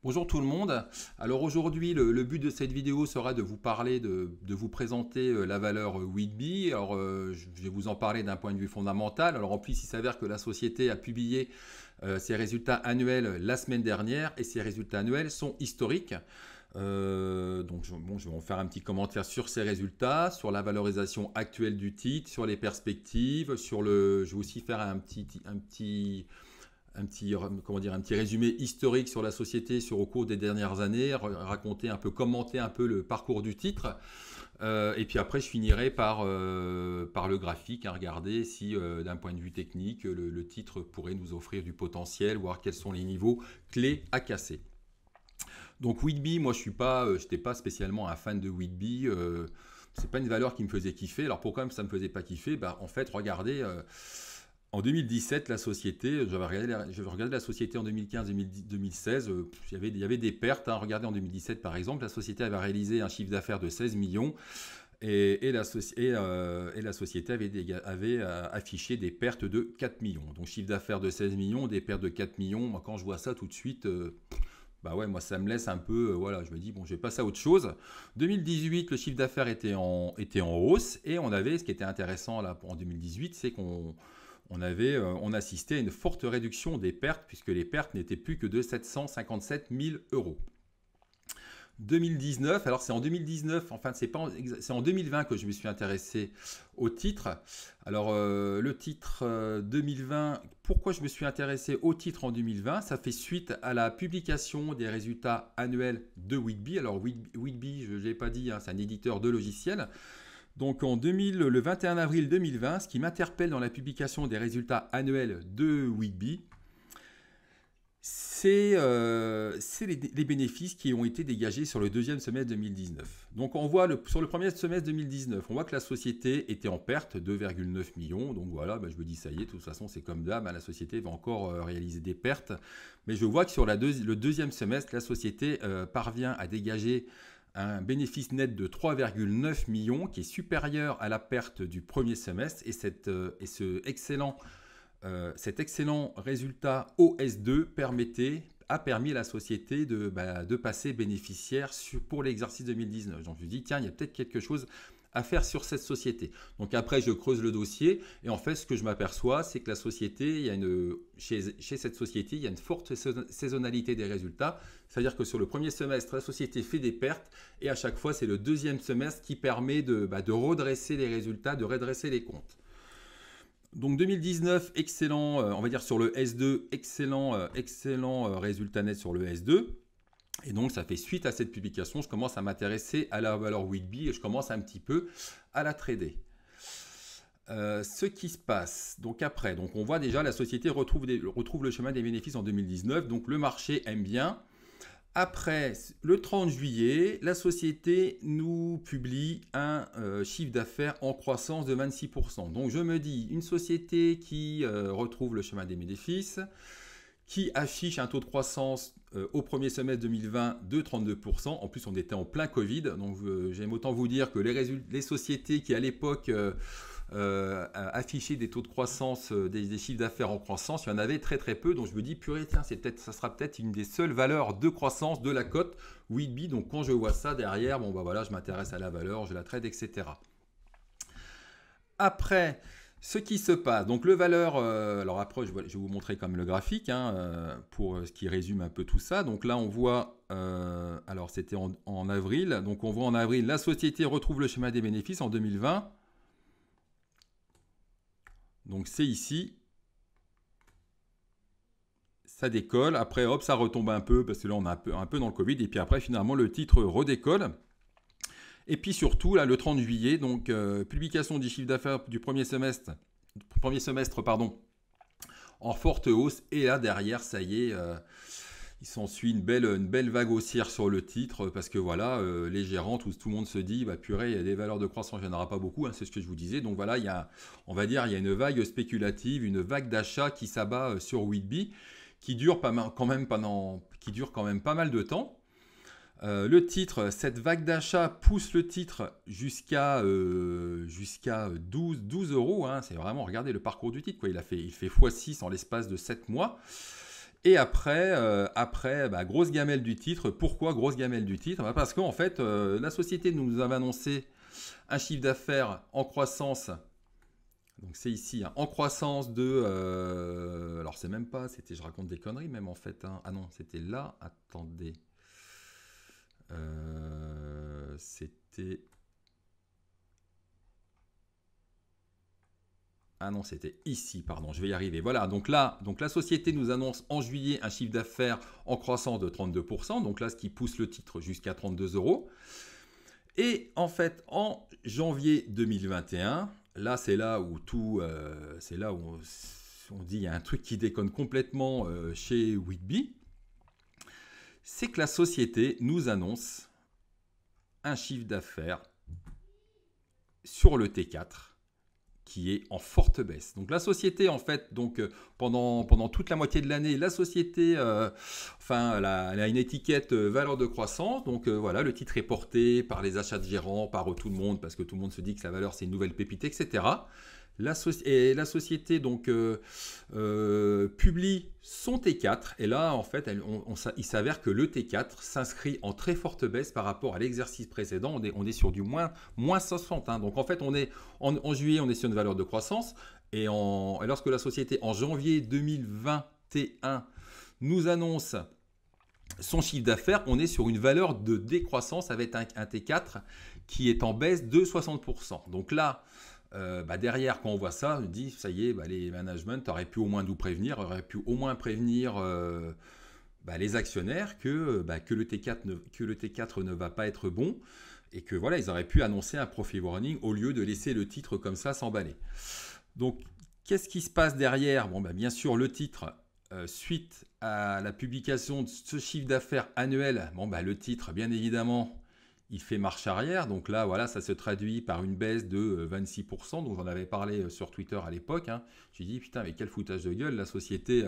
Bonjour tout le monde. Alors aujourd'hui, le but de cette vidéo sera de vous parler, de vous présenter la valeur Whitby. Alors je vais vous en parler d'un point de vue fondamental. Alors en plus, il s'avère que la société a publié ses résultats annuels la semaine dernière et ces résultats annuels sont historiques. Je vais en faire un petit commentaire sur ces résultats, sur la valorisation actuelle du titre, sur les perspectives, je vais aussi faire un petit résumé historique sur la société au cours des dernières années, raconter un peu, commenter un peu le parcours du titre. Et puis après, je finirai par le graphique, regarder si d'un point de vue technique, le titre pourrait nous offrir du potentiel, voir quels sont les niveaux clés à casser. Donc Whitby, moi je n'étais pas spécialement un fan de Whitby. C'est pas une valeur qui me faisait kiffer. Alors pourquoi ça me faisait pas kiffer? En fait, regardez. En 2017, la société, j'avais regardé la société en 2015-2016, il y avait des pertes. Regardez en 2017 par exemple, la société avait réalisé un chiffre d'affaires de 16 millions et la société avait affiché des pertes de 4 millions. Donc chiffre d'affaires de 16 millions, des pertes de 4 millions. Moi, quand je vois ça tout de suite, moi ça me laisse un peu, voilà, je me dis bon, je vais passer à autre chose. 2018, le chiffre d'affaires était en hausse et ce qui était intéressant là en 2018, c'est on assistait à une forte réduction des pertes puisque les pertes n'étaient plus que de 757 000 euros. 2019, alors c'est en 2019, enfin c'est en 2020 que je me suis intéressé au titre. Alors le titre 2020, pourquoi je me suis intéressé au titre en 2020? Ça fait suite à la publication des résultats annuels de Whitby. Alors Whitby, je ne l'ai pas dit, c'est un éditeur de logiciels. Donc le 21 avril 2020, ce qui m'interpelle dans la publication des résultats annuels de Whitby, c'est les bénéfices qui ont été dégagés sur le deuxième semestre 2019. Donc on voit sur le premier semestre 2019, on voit que la société était en perte, 2,9 millions. Donc voilà, je me dis ça y est, de toute façon c'est comme d'hab, la société va encore réaliser des pertes. Mais je vois que sur le deuxième semestre, la société parvient à dégager un bénéfice net de 3,9 millions qui est supérieur à la perte du premier semestre et cet excellent résultat OS2 a permis à la société de passer bénéficiaire pour l'exercice 2019. Donc je me dis tiens, il y a peut-être quelque chose à faire sur cette société. Donc après, je creuse le dossier et en fait, ce que je m'aperçois, c'est que la société, chez cette société, il y a une forte saisonnalité des résultats. C'est-à-dire que sur le premier semestre, la société fait des pertes et à chaque fois, c'est le deuxième semestre qui permet de redresser les résultats, de redresser les comptes. Donc 2019, excellent, on va dire sur le S2, excellent résultat net sur le S2. Et donc, ça fait suite à cette publication, je commence à m'intéresser à la valeur Whitby et je commence un petit peu à la trader. Ce qui se passe, donc après, on voit déjà la société retrouve le chemin des bénéfices en 2019, donc le marché aime bien. Après, le 30 juillet, la société nous publie un chiffre d'affaires en croissance de 26%. Donc je me dis, une société qui retrouve le chemin des bénéfices, qui affiche un taux de croissance au premier semestre 2020 de 32%. En plus, on était en plein Covid. Donc, j'aime autant vous dire que les sociétés qui, à l'époque, affichaient des taux de croissance, des chiffres d'affaires en croissance, il y en avait très très peu. Donc, je me dis, purée, tiens, ça sera peut-être une des seules valeurs de croissance de la cote Whitby. Donc, quand je vois ça derrière, je m'intéresse à la valeur, je la trade, etc. Après, ce qui se passe, donc le valeur, alors après je vais vous montrer comme le graphique pour ce qui résume un peu tout ça. Donc là on voit, alors c'était en avril, donc on voit en avril la société retrouve le schéma des bénéfices en 2020. Donc c'est ici, ça décolle, après hop ça retombe un peu parce que là on est un peu dans le Covid et puis après finalement le titre redécolle. Et puis surtout, là, le 30 juillet, donc publication du chiffre d'affaires du premier semestre, en forte hausse. Et là, derrière, ça y est, il s'ensuit une belle vague haussière sur le titre parce que voilà, les gérants, tout le monde se dit, purée, il y a des valeurs de croissance, il n'y en aura pas beaucoup, c'est ce que je vous disais. Donc voilà, il y a une vague spéculative, une vague d'achat qui s'abat sur Whitby, qui dure quand même pas mal de temps. Le titre, cette vague d'achat pousse le titre jusqu'à 12 euros. C'est vraiment, regardez le parcours du titre, quoi. Il fait x6 en l'espace de 7 mois. Et après bah, grosse gamelle du titre. Pourquoi grosse gamelle du titre? Bah, parce qu'en fait, la société nous avait annoncé un chiffre d'affaires en croissance. Donc c'est ici, hein, en croissance de... alors c'est même pas, c'était, je raconte des conneries même en fait. Hein. Ah non, c'était là, attendez. C'était... Ah non, c'était ici, pardon, je vais y arriver. Voilà, donc là, donc la société nous annonce en juillet un chiffre d'affaires en croissance de 32%, donc là, ce qui pousse le titre jusqu'à 32 euros. Et en fait, en janvier 2021, là, c'est là où tout, c'est là où on dit il y a un truc qui déconne complètement chez Whitby, c'est que la société nous annonce un chiffre d'affaires sur le T4 qui est en forte baisse. Donc la société, en fait, donc pendant toute la moitié de l'année, la société, elle a une étiquette valeur de croissance. Donc voilà, le titre est porté par les achats de gérants, par tout le monde, parce que tout le monde se dit que la valeur, c'est une nouvelle pépite, etc. La société donc publie son T4 et là en fait il s'avère que le T4 s'inscrit en très forte baisse par rapport à l'exercice précédent. On est sur du moins 60. Hein. Donc en fait on est en juillet on est sur une valeur de croissance et lorsque la société en janvier 2021 nous annonce son chiffre d'affaires, on est sur une valeur de décroissance avec un T4 qui est en baisse de 60%. Donc là derrière, quand on voit ça, on dit, ça y est, les managements auraient pu au moins nous prévenir, auraient pu au moins prévenir les actionnaires que le T4 ne va pas être bon et que voilà, ils auraient pu annoncer un profit warning au lieu de laisser le titre comme ça s'emballer. Donc, qu'est-ce qui se passe derrière? Bon, bien sûr, le titre, suite à la publication de ce chiffre d'affaires annuel, le titre, bien évidemment, il fait marche arrière, donc là, voilà, ça se traduit par une baisse de 26%, donc j'en avais parlé sur Twitter à l'époque, hein. J'ai dit, putain, mais quel foutage de gueule, la société,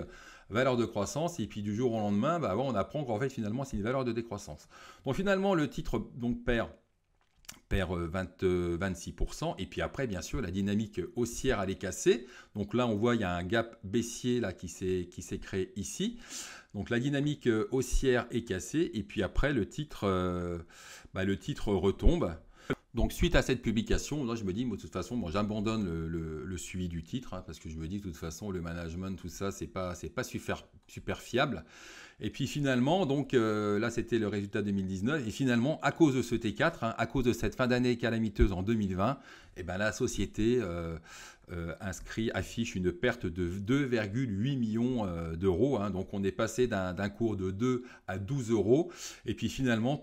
valeur de croissance, et puis du jour au lendemain, on apprend qu'en fait, finalement, c'est une valeur de décroissance. Donc finalement, le titre donc, perd 26%, et puis après, bien sûr, la dynamique haussière, elle est cassée, donc là, on voit, il y a un gap baissier là, qui s'est créé ici. Donc la dynamique haussière est cassée et puis après le titre retombe. Donc suite à cette publication, là je me dis, de toute façon, j'abandonne le suivi du titre hein, parce que je me dis de toute façon le management, tout ça, c'est pas super fiable. Et puis finalement, donc là c'était le résultat 2019 et finalement à cause de ce T4, hein, à cause de cette fin d'année calamiteuse en 2020, la société affiche une perte de 2,8 millions d'euros. Hein, donc on est passé d'un cours de 2 à 12 euros. Et puis finalement,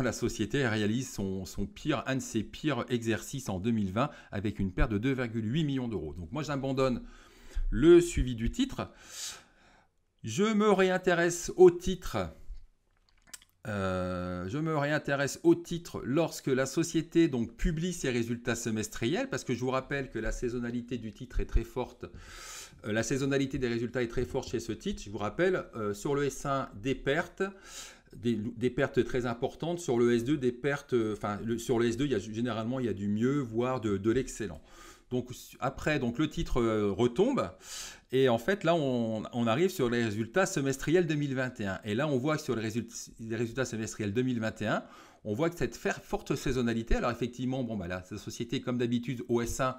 la société réalise un de ses pires exercices en 2020 avec une perte de 2,8 millions d'euros. Donc moi j'abandonne le suivi du titre. Je me réintéresse au titre. Lorsque la société donc, publie ses résultats semestriels, parce que je vous rappelle que la saisonnalité du titre est très forte. La saisonnalité des résultats est très forte chez ce titre. Je vous rappelle, sur le S1, des pertes très importantes. Sur le S2, des pertes. Sur le S2, généralement, il y a du mieux, voire de l'excellent. Donc après, le titre retombe. Et en fait, là, on arrive sur les résultats semestriels 2021. Et là, on voit que sur les résultats semestriels 2021, on voit que cette forte saisonnalité, alors effectivement, la société, comme d'habitude, OS1,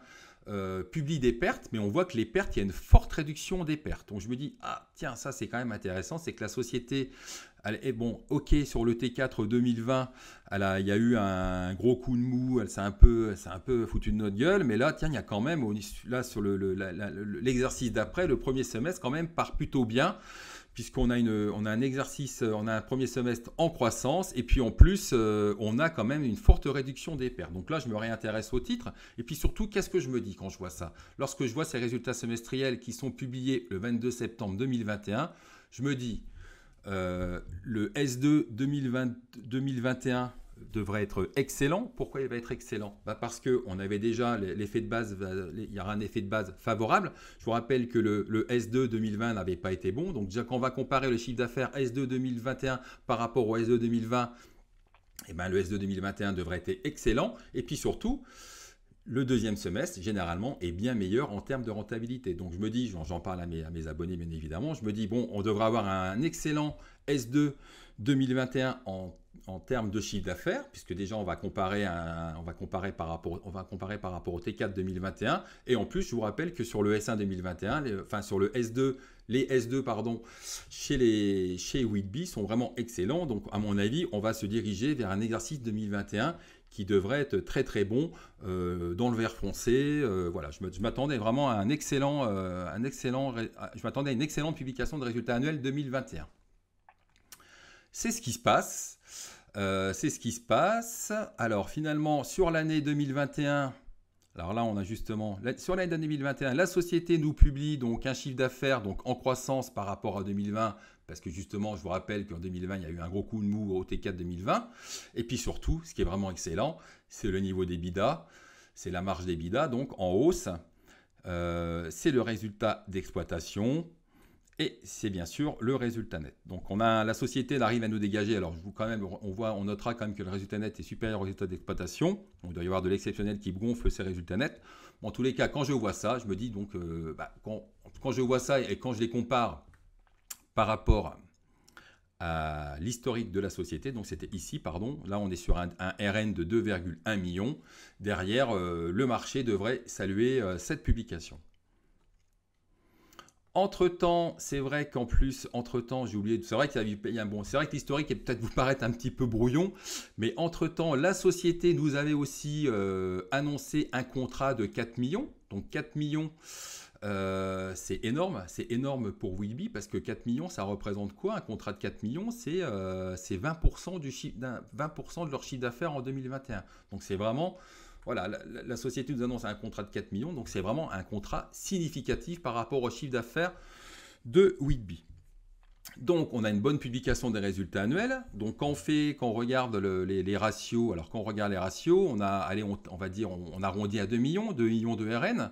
publie des pertes, mais on voit que les pertes, il y a une forte réduction des pertes. Donc je me dis, ah tiens, ça c'est quand même intéressant, c'est que la société, elle est ok, sur le T4 2020, il y a eu un gros coup de mou, elle s'est un peu foutu de notre gueule, mais là, tiens, il y a quand même, là sur l'exercice d'après, le premier semestre quand même part plutôt bien, puisqu'on a un premier semestre en croissance, et puis en plus, on a quand même une forte réduction des pertes. Donc là, je me réintéresse au titre, et puis surtout, qu'est-ce que je me dis quand je vois ça? Lorsque je vois ces résultats semestriels qui sont publiés le 22 septembre 2021, je me dis, le S2 2021 devrait être excellent. Pourquoi il va être excellent? Parce qu'on avait déjà l'effet de base, il y aura un effet de base favorable. Je vous rappelle que le S2 2020 n'avait pas été bon. Donc déjà quand on va comparer le chiffre d'affaires S2 2021 par rapport au S2 2020, le S2 2021 devrait être excellent. Et puis surtout, le deuxième semestre, généralement, est bien meilleur en termes de rentabilité. Donc je me dis, j'en parle à mes abonnés bien évidemment, je me dis, bon, on devrait avoir un excellent S2 2021 en termes de chiffre d'affaires, puisque déjà on va comparer par rapport au T4 2021. Et en plus, je vous rappelle que sur le S1 2021, sur le S2, les S2 pardon, chez Whitby sont vraiment excellents. Donc à mon avis, on va se diriger vers un exercice 2021 qui devrait être très très bon dans le vert foncé. Voilà, je m'attendais vraiment à je m'attendais à une excellente publication de résultats annuels 2021. C'est ce qui se passe. Alors finalement, sur l'année 2021, alors là on a justement, sur l'année 2021, la société nous publie donc un chiffre d'affaires donc en croissance par rapport à 2020, parce que justement, je vous rappelle qu'en 2020, il y a eu un gros coup de mou au T4 2020. Et puis surtout, ce qui est vraiment excellent, c'est le niveau d'EBITDA, c'est la marge d'EBITDA, donc en hausse. C'est le résultat d'exploitation. Et c'est bien sûr le résultat net. Donc la société arrive à nous dégager. Alors on notera quand même que le résultat net est supérieur au résultat d'exploitation. Donc il doit y avoir de l'exceptionnel qui gonfle ces résultats nets. Bon, en tous les cas, quand je vois ça, je me dis donc quand je vois ça et quand je les compare par rapport à l'historique de la société, donc c'était ici, pardon, là on est sur un RN de 2,1 millions. Derrière, le marché devrait saluer cette publication. Entre-temps, c'est vrai qu'en plus, entre-temps, j'ai oublié, c'est vrai que l'historique peut-être vous paraître un petit peu brouillon, mais entre-temps, la société nous avait aussi annoncé un contrat de 4 millions. Donc 4 millions, c'est énorme pour Whitby, parce que 4 millions, ça représente quoi? Un contrat de 4 millions, c'est 20% de leur chiffre d'affaires en 2021. Donc c'est vraiment... Voilà, la société nous annonce un contrat de 4 millions, donc c'est vraiment un contrat significatif par rapport au chiffre d'affaires de Whitby. Donc, on a une bonne publication des résultats annuels. Donc, quand on regarde les ratios, alors quand on regarde les ratios, on arrondit à 2 millions de RN.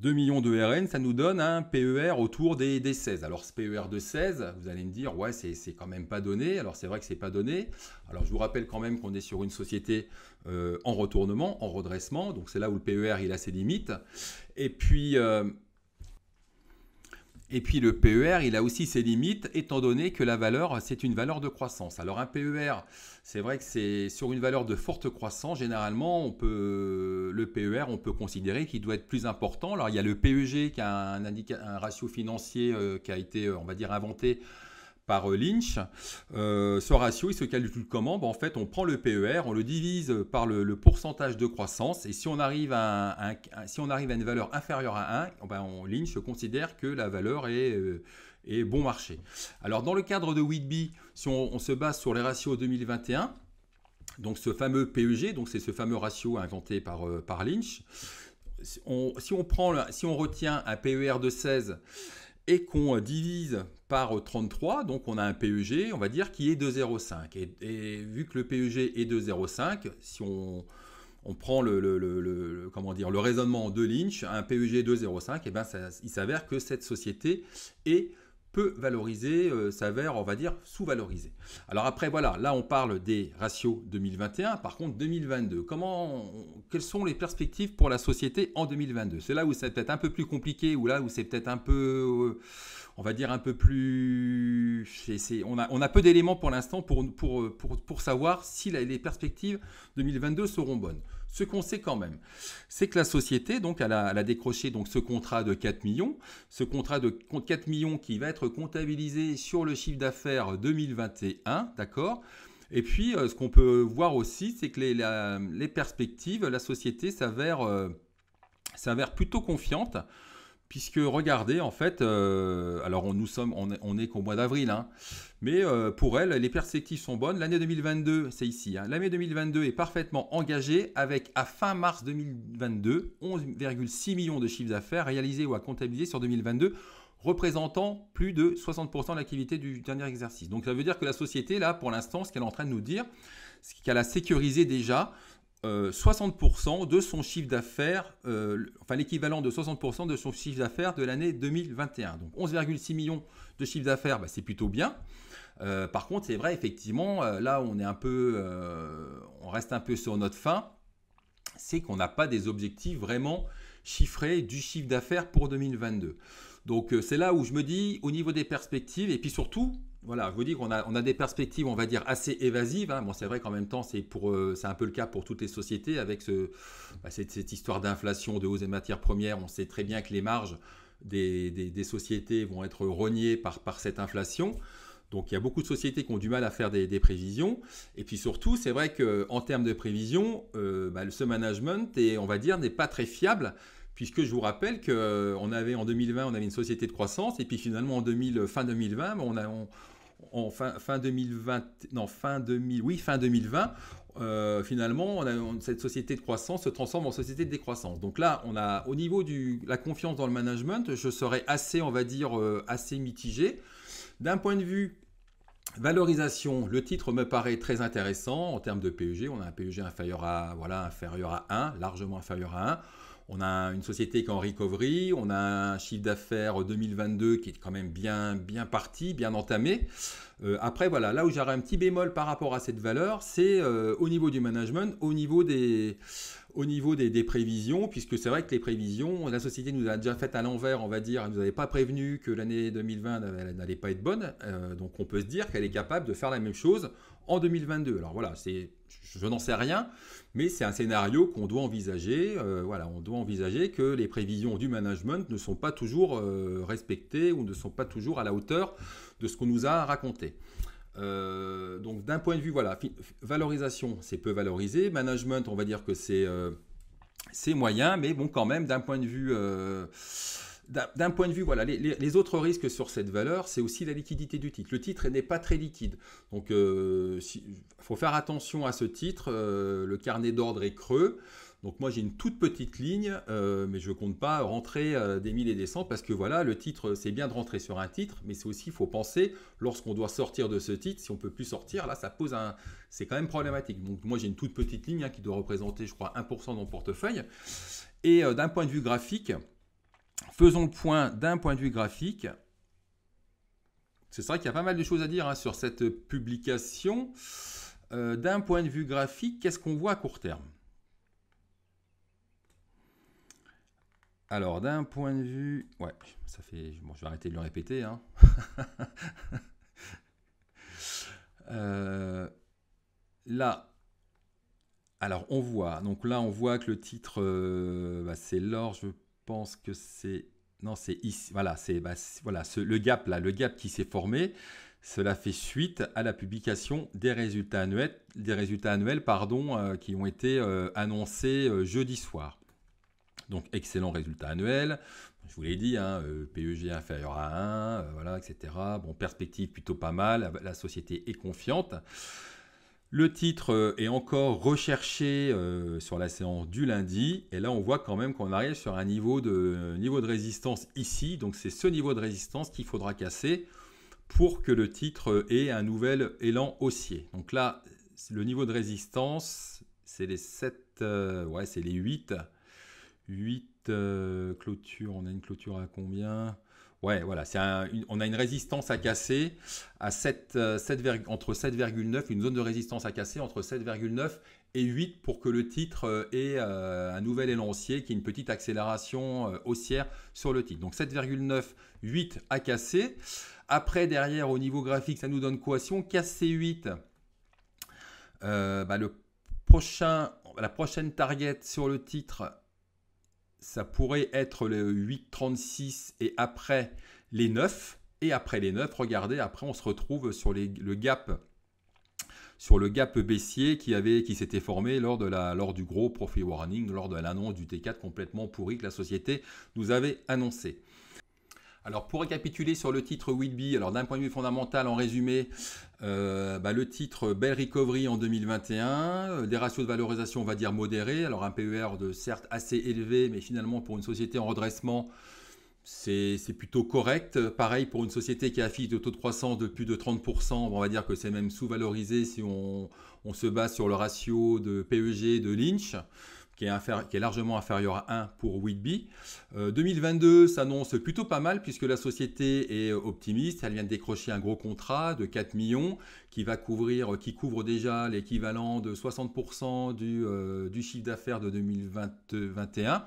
2 millions de RN, ça nous donne un PER autour des 16. Alors ce PER de 16, vous allez me dire, ouais, c'est quand même pas donné. Alors c'est vrai que c'est pas donné. Alors je vous rappelle quand même qu'on est sur une société en retournement, en redressement. Donc c'est là où le PER il a ses limites. Et puis le PER, il a aussi ses limites, étant donné que la valeur, c'est une valeur de croissance. Alors un PER, c'est vrai que c'est sur une valeur de forte croissance, généralement, le PER, on peut considérer qu'il doit être plus important. Alors il y a le PEG, qui a un ratio financier qui a été, on va dire, inventé par Lynch. Ce ratio, il se calcule comment? En fait, on prend le PER, on le divise par le pourcentage de croissance, et si on arrive à une valeur inférieure à 1, Lynch considère que la valeur est bon marché. Alors, dans le cadre de Whitby, si on se base sur les ratios 2021, donc ce fameux PEG, donc c'est ce fameux ratio inventé par Lynch, si on retient un PER de 16 et qu'on divise par 33, donc on a un PEG, on va dire, qui est de 0,5. Et vu que le PEG est de 0,5, si on prend le raisonnement de Lynch, un PEG de 0,5, et il s'avère que cette société est peu valorisée, s'avère, on va dire, sous-valorisée. Alors après, voilà, là on parle des ratios 2021, par contre 2022, quelles sont les perspectives pour la société en 2022? C'est là où c'est peut-être un peu plus compliqué, ou là où c'est peut-être un peu, on va dire un peu plus... On a peu d'éléments pour l'instant pour savoir si les perspectives 2022 seront bonnes. Ce qu'on sait quand même, c'est que la société, donc, elle a décroché donc, ce contrat de 4 millions. Ce contrat de 4 millions qui va être comptabilisé sur le chiffre d'affaires 2021, d'accord? Et puis, ce qu'on peut voir aussi, c'est que les perspectives, la société s'avère plutôt confiante. Puisque regardez, en fait, alors on est qu'au mois d'avril, hein, mais pour elle, les perspectives sont bonnes. L'année 2022, c'est ici, hein, l'année 2022 est parfaitement engagée avec, à fin mars 2022, 11,6 millions de chiffres d'affaires réalisés ou à comptabiliser sur 2022, représentant plus de 60% de l'activité du dernier exercice. Donc ça veut dire que la société, là, pour l'instant, ce qu'elle est en train de nous dire, c'est qu'elle a sécurisé déjà 60% de son chiffre d'affaires, l'équivalent de 60% de son chiffre d'affaires de l'année 2021. Donc 11,6 millions de chiffre d'affaires, c'est plutôt bien. Par contre, c'est vrai, effectivement, là, on reste un peu sur notre faim. c'est qu'on n'a pas des objectifs vraiment chiffrés du chiffre d'affaires pour 2022. Donc c'est là où je me dis, au niveau des perspectives, et puis surtout, voilà, je vous dis qu'on a des perspectives, on va dire, assez évasives. Hein. Bon, c'est vrai qu'en même temps, c'est un peu le cas pour toutes les sociétés, avec cette histoire d'inflation, de hausse des matières premières. On sait très bien que les marges des sociétés vont être rognées par cette inflation. Donc il y a beaucoup de sociétés qui ont du mal à faire des prévisions. Et puis surtout, c'est vrai qu'en termes de prévisions, ce management, on va dire, n'est pas très fiable, puisque je vous rappelle qu'en 2020, on avait une société de croissance, et puis finalement fin 2020, fin 2020, finalement, cette société de croissance se transforme en société de décroissance. Donc là, au niveau de la confiance dans le management, je serais assez, on va dire, assez mitigé. D'un point de vue valorisation, le titre me paraît très intéressant en termes de PEG. On a un PEG inférieur à 1, largement inférieur à 1. On a une société qui est en recovery, on a un chiffre d'affaires 2022 qui est quand même bien parti, bien entamé. Après, voilà, là où j'aurais un petit bémol par rapport à cette valeur, c'est au niveau du management, au niveau des prévisions, puisque c'est vrai que les prévisions, la société nous a déjà fait à l'envers, on va dire, elle ne nous avait pas prévenu que l'année 2020 n'allait pas être bonne, donc on peut se dire qu'elle est capable de faire la même chose en 2022. Alors voilà, je n'en sais rien, mais c'est un scénario qu'on doit envisager. On doit envisager que les prévisions du management ne sont pas toujours respectées ou ne sont pas toujours à la hauteur de ce qu'on nous a raconté. Donc d'un point de vue, valorisation, c'est peu valorisé. Management, on va dire que c'est moyen, mais bon, quand même, d'un point de vue, les autres risques sur cette valeur, c'est aussi la liquidité du titre. Le titre n'est pas très liquide. Donc, faut faire attention à ce titre. Le carnet d'ordre est creux. Donc moi j'ai une toute petite ligne, mais je ne compte pas rentrer des 1000 et des 100 parce que voilà, le titre, c'est bien de rentrer sur un titre, mais c'est aussi, il faut penser, lorsqu'on doit sortir de ce titre, si on ne peut plus sortir, là c'est quand même problématique. Donc moi j'ai une toute petite ligne qui doit représenter, je crois, 1% de mon portefeuille. Et d'un point de vue graphique, faisons le point d'un point de vue graphique. C'est vrai qu'il y a pas mal de choses à dire sur cette publication. D'un point de vue graphique, qu'est-ce qu'on voit à court terme ? Alors, d'un point de vue... Ouais, ça fait... Bon, je vais arrêter de le répéter. Hein. Là, alors on voit... Donc là, on voit que le titre, c'est l'or, je pense que c'est... Non, c'est ici. Voilà, le gap là, le gap qui s'est formé, cela fait suite à la publication des résultats annuels, qui ont été annoncés jeudi soir. Donc, excellent résultat annuel. Je vous l'ai dit, PEG inférieur à 1, etc. Bon, perspective plutôt pas mal. La société est confiante. Le titre est encore recherché sur la séance du lundi. Et là, on voit quand même qu'on arrive sur un niveau de résistance ici. Donc, c'est ce niveau de résistance qu'il faudra casser pour que le titre ait un nouvel élan haussier. Donc là, le niveau de résistance, c'est les 7, c'est les 8 clôtures. On a une clôture à combien ? Ouais, voilà, on a une résistance à casser à entre 7,9, une zone de résistance à casser entre 7,9 et 8 pour que le titre ait un nouvel élan haussier, qui est une petite accélération haussière sur le titre. Donc 7,9, 8 à casser. Après, derrière, au niveau graphique, ça nous donne quoi ? Si on casse ces 8, la prochaine target sur le titre, ça pourrait être le 8,36 et après les 9. Et après les 9, regardez, après on se retrouve sur le gap baissier qui s'était formé lors du gros profit warning, lors de l'annonce du T4 complètement pourri que la société nous avait annoncé. Alors pour récapituler sur le titre Whitby, alors d'un point de vue fondamental, en résumé, le titre belle recovery en 2021, des ratios de valorisation on va dire modérés, alors un PER certes assez élevé, mais finalement pour une société en redressement, c'est plutôt correct. Pareil pour une société qui affiche des taux de croissance de plus de 30%, on va dire que c'est même sous-valorisé si on se base sur le ratio de PEG de Lynch. qui est largement inférieur à 1 pour Whitby. 2022 s'annonce plutôt pas mal puisque la société est optimiste. Elle vient de décrocher un gros contrat de 4 millions qui couvre déjà l'équivalent de 60% du chiffre d'affaires de 2021.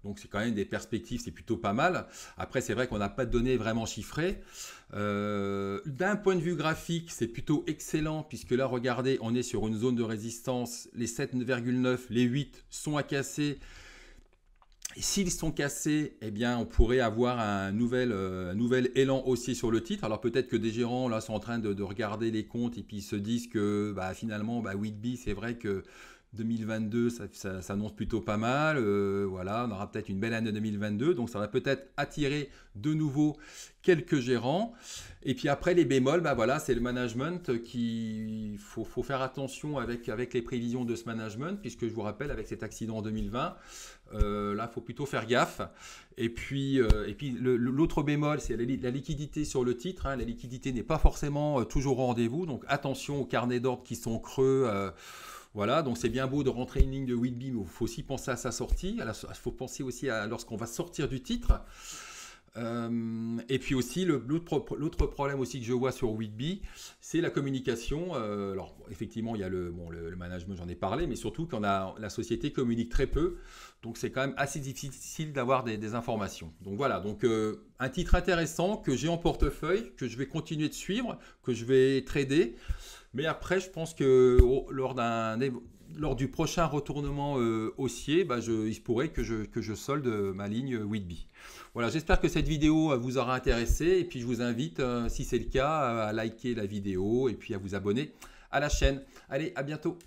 Donc c'est quand même des perspectives, c'est plutôt pas mal. Après, c'est vrai qu'on n'a pas de données vraiment chiffrées. D'un point de vue graphique, c'est plutôt excellent, puisque là, regardez, on est sur une zone de résistance. Les 7,9, les 8 sont à casser. Et s'ils sont cassés, eh bien, on pourrait avoir un nouvel élan haussier sur le titre. Alors peut-être que des gérants là sont en train de regarder les comptes et puis ils se disent que finalement, Whitby, c'est vrai que 2022, ça s'annonce plutôt pas mal. Voilà, on aura peut-être une belle année 2022. Donc, ça va peut-être attirer de nouveau quelques gérants. Et puis après, les bémols, voilà, c'est le management qui faut faire attention avec les prévisions de ce management, puisque je vous rappelle, avec cet accident en 2020, là, il faut plutôt faire gaffe. Et puis l'autre bémol, c'est la liquidité sur le titre. Hein. La liquidité n'est pas forcément toujours au rendez-vous. Donc, attention aux carnets d'ordre qui sont creux. Voilà, donc c'est bien beau de rentrer une ligne de Whitby, mais il faut aussi penser à sa sortie. Il faut penser aussi à lorsqu'on va sortir du titre. Et puis aussi, l'autre problème aussi que je vois sur Whitby, c'est la communication. Alors, effectivement, il y a le management, j'en ai parlé, mais surtout quand la société communique très peu. Donc, c'est quand même assez difficile d'avoir des informations. Donc, voilà, un titre intéressant que j'ai en portefeuille, que je vais continuer de suivre, que je vais trader. Mais après, je pense que lors du prochain retournement haussier, il se pourrait que je solde ma ligne Whitby. Voilà, j'espère que cette vidéo vous aura intéressé. Et puis, je vous invite, si c'est le cas, à liker la vidéo et puis à vous abonner à la chaîne. Allez, à bientôt.